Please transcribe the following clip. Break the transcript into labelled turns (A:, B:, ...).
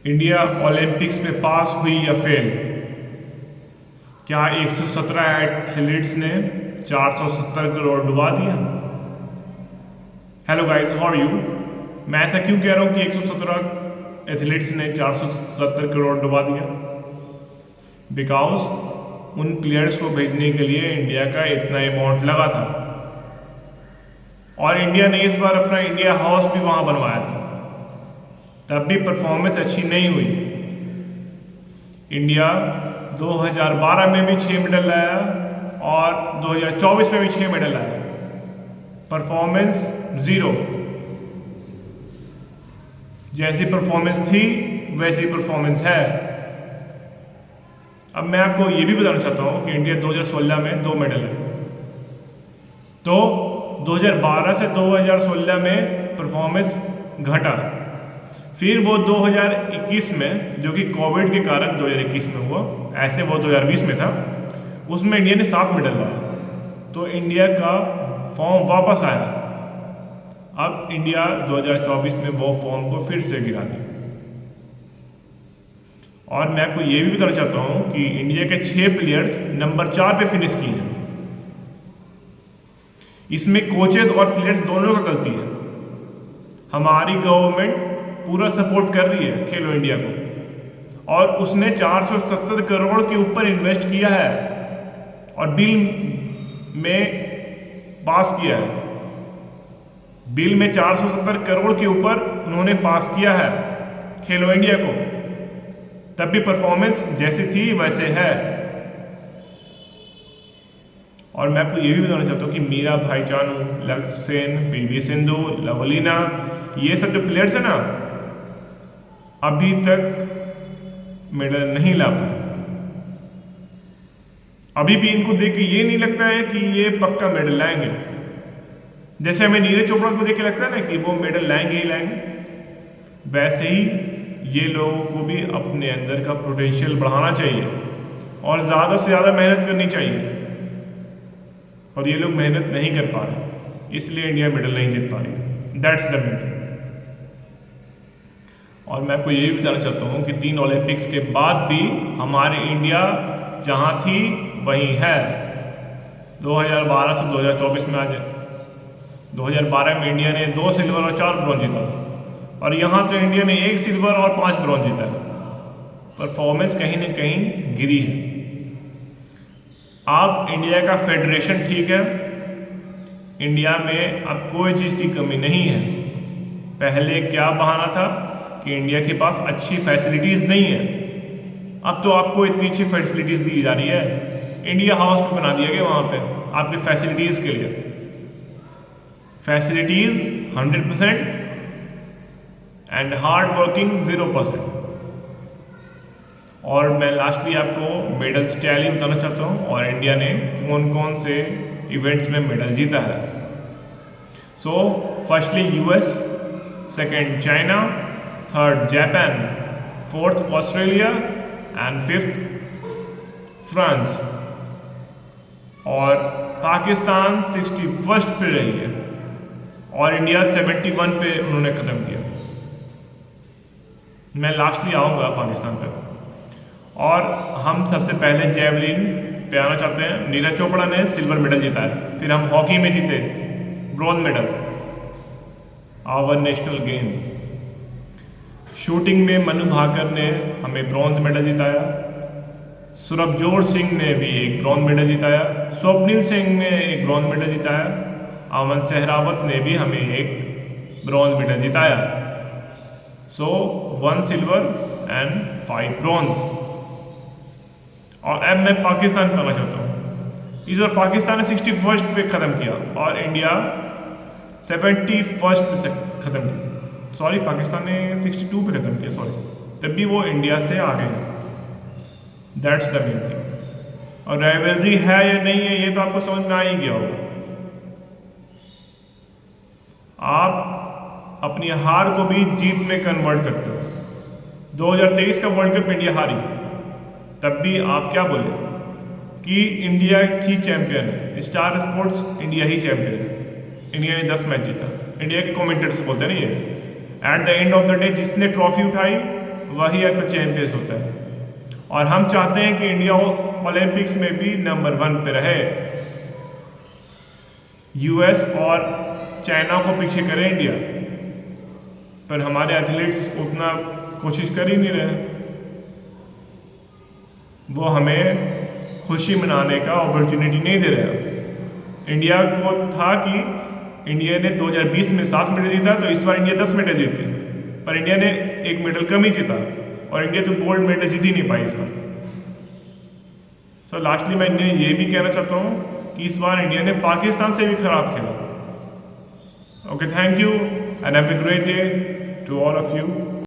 A: India Olympics में पास हुई या फेल? क्या 117 एथलीट्स ने 470 करोड़ डुबा दिया? Hello guys, how are you? मैं ऐसा क्यों कह रहा हूं कि 117 एथलीट्स ने 470 करोड़ डुबा दिया? बिकॉज उन प्लेयर्स को भेजने के लिए इंडिया का इतना अमाउंट लगा था, और इंडिया ने इस बार अपना इंडिया हाउस भी वहां बनवाया था, तब भी परफॉर्मेंस अच्छी नहीं हुई। इंडिया 2012 में भी 6 मेडल लाया और 2024 में भी 6 मेडल लाया, परफॉर्मेंस जीरो। जैसी परफॉर्मेंस थी वैसी परफॉर्मेंस है। अब मैं आपको ये भी बताना चाहता हूँ कि इंडिया 2016 में 2 मेडल है, तो 2012 से 2016 में परफॉर्मेंस घटा। फिर वो 2021 में, जो कि कोविड के कारण 2021 में हुआ, ऐसे वो 2020 में था, उसमें इंडिया ने 7 मेडल लाया, तो इंडिया का फॉर्म वापस आया। अब इंडिया 2024 में वो फॉर्म को फिर से गिरा दी। और मैं आपको ये भी बताना चाहता हूँ कि इंडिया के 6 प्लेयर्स नंबर 4 पे फिनिश किए हैं। इसमें कोचेस और प्लेयर्स दोनों का गलती है। हमारी गवर्नमेंट पूरा सपोर्ट कर रही है खेलो इंडिया को, और उसने 470 करोड़ के ऊपर इन्वेस्ट किया है और बिल में पास किया है। बिल में 470 करोड़ के ऊपर उन्होंने पास किया है खेलो इंडिया को, तब भी परफॉर्मेंस जैसी थी वैसे है। और मैं आपको ये भी बताना चाहता हूँ कि मीरा भाई चानू, लक्ष्य सेन, पीवी सिंधु, लवलीना, ये सब जो प्लेयर्स है ना, अभी तक मेडल नहीं ला पाए। अभी भी इनको देख के ये नहीं लगता है कि ये पक्का मेडल लाएंगे। जैसे हमें नीरज चोपड़ा को देख के लगता है ना कि वो मेडल लाएंगे ही लाएंगे, वैसे ही ये लोगों को भी अपने अंदर का पोटेंशियल बढ़ाना चाहिए और ज़्यादा से ज़्यादा मेहनत करनी चाहिए। और ये लोग मेहनत नहीं कर पा रहे, इसलिए इंडिया मेडल नहीं जीत पा रही। That's the main thing. और मैं आपको ये भी बताना चाहता हूँ कि 3 ओलंपिक्स के बाद भी हमारी इंडिया जहाँ थी वहीं है। 2012 से 2024 में आज 2012 में इंडिया ने 2 सिल्वर और 4 ब्रॉन्ज जीता, और यहाँ तो इंडिया ने 1 सिल्वर और 5 ब्रॉन्ज जीता है। परफॉर्मेंस कहीं ना कहीं गिरी है। अब इंडिया का फेडरेशन ठीक है, इंडिया में अब कोई चीज़ की कमी नहीं है। पहले क्या बहाना था कि इंडिया के पास अच्छी फैसिलिटीज़ नहीं है, अब तो आपको इतनी अच्छी फैसिलिटीज़ दी जा रही है। इंडिया हाउस भी बना दिया गया वहाँ पे आपकी फैसिलिटीज़ के लिए। Facilities 100% and hard working 0%। और मैं लास्टली आपको मेडल्स टैली बताना चाहता हूँ, और इंडिया ने कौन कौन से इवेंट्स में मेडल जीता है। So firstly US, second China, third Japan, fourth Australia and fifth France. और पाकिस्तान 61st पे रही है और इंडिया 71 पे उन्होंने ख़त्म किया। मैं लास्टली आऊँगा पाकिस्तान पे। और हम सबसे पहले जेवलिन पे आना चाहते हैं। नीरज चोपड़ा ने सिल्वर मेडल जीता है, फिर हम हॉकी में जीते bronze medal, our national game. Shooting में मनु भाकर ने हमें ब्रॉन्ज मेडल जिताया, सुरभजोत सिंह ने भी एक ब्रॉन्ज मेडल जिताया, स्वप्निल सिंह ने एक ब्रॉन्ज मेडल जिताया, अमन सहरावत ने भी हमें एक ब्रॉन्ज मेडल जिताया। सो 1 सिल्वर एंड 5 ब्रॉन्ज। और अब मैं पाकिस्तान पे आना चाहता हूँ। इस बार पाकिस्तान ने 61st पे ख़त्म किया और इंडिया 71st पे से ख़त्म किया। सॉरी, पाकिस्तान ने 62 पे ख़त्म किया, सॉरी, तब भी वो इंडिया से आगे है। That's the main thing. और राइवलरी है या नहीं है ये तो आपको समझ में आ ही गया होगा। आप अपनी हार को भी जीत में कन्वर्ट करते हो। 2023 का वर्ल्ड कप इंडिया हारी, तब भी आप क्या बोले कि इंडिया ही चैंपियन है, स्टार स्पोर्ट्स इंडिया ही चैंपियन है, इंडिया ने 10 मैच जीता। इंडिया के कमेंटेटर्स बोलते हैं ना ये। At the end of the day जिसने ट्रॉफी उठाई वही एक चैंपियंस होता है। और हम चाहते हैं कि इंडिया ओलंपिक्स में भी नंबर 1 पे रहे। यूएस और चाइना को पीछे करे इंडिया, पर हमारे एथलीट्स उतना कोशिश कर ही नहीं रहे। वो हमें खुशी मनाने का अपॉर्चुनिटी नहीं दे रहे। इंडिया को था कि इंडिया ने 2020 में 7 मेडल जीता, तो इस बार इंडिया 10 मेडल जीती, पर इंडिया ने 1 मेडल कम ही जीता और इंडिया तो गोल्ड मेडल जीत ही नहीं पाई इस बार। सो लास्टली मैं ये भी कहना चाहता हूँ कि इस बार इंडिया ने पाकिस्तान से भी खराब खेला। Okay, thank you and have a great day to all of you.